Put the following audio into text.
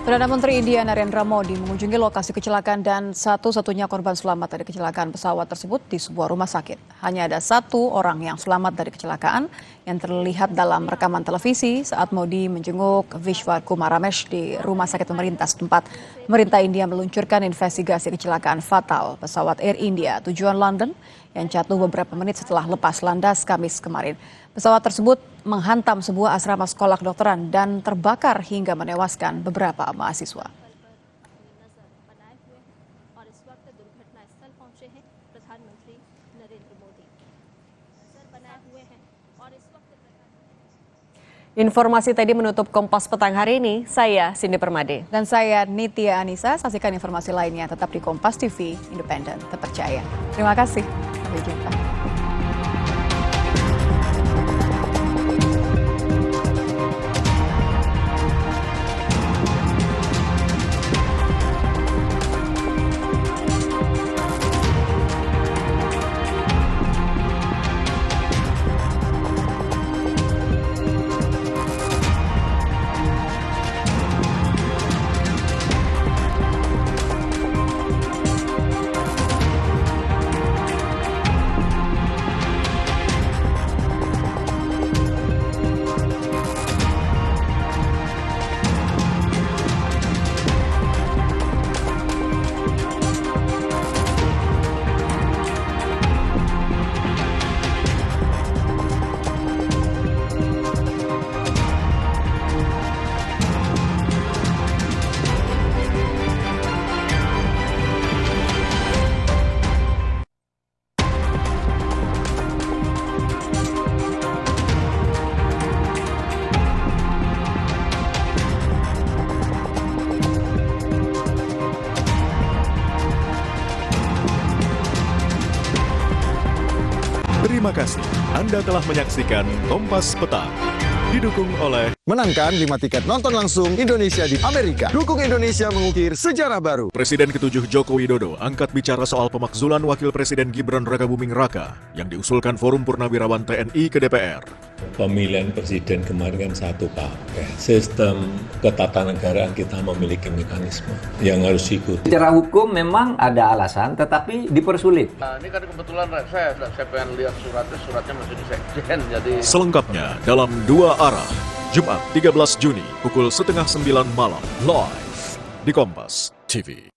Perdana Menteri India Narendra Modi mengunjungi lokasi kecelakaan dan satu-satunya korban selamat dari kecelakaan pesawat tersebut di sebuah rumah sakit. Hanya ada satu orang yang selamat dari kecelakaan yang terlihat dalam rekaman televisi saat Modi menjenguk Vishwa Kumar Ramesh di rumah sakit pemerintah setempat. Pemerintah India meluncurkan investigasi kecelakaan fatal pesawat Air India tujuan London yang jatuh beberapa menit setelah lepas landas Kamis kemarin. Pesawat tersebut menghantam sebuah asrama sekolah kedokteran dan terbakar hingga menewaskan beberapa mahasiswa. Informasi tadi menutup Kompas Petang hari ini. Saya Cindy Permade. Dan saya Nitya Anissa. Saksikan informasi lainnya tetap di Kompas TV, independen, terpercaya. Terima kasih. Sampai jumpa. Terima kasih Anda telah menyaksikan Kompas Petang. Didukung oleh Menangkan 5 tiket nonton langsung Indonesia di Amerika. Dukung Indonesia mengukir sejarah baru. Presiden ke-7 Joko Widodo angkat bicara soal pemakzulan Wakil Presiden Gibran Rakabuming Raka yang diusulkan Forum Purnawirawan TNI ke DPR. Pemilihan presiden kemarin kan satu paket. Sistem ketatanegaraan kita memiliki mekanisme yang harus diikuti. Secara hukum memang ada alasan, tetapi dipersulit. Nah, ini kan kebetulan saya pengen lihat suratnya masih di Sekjen, jadi... Selengkapnya dalam Dua Arah, Jumat 13 Juni pukul 8:30 malam, live di Kompas TV.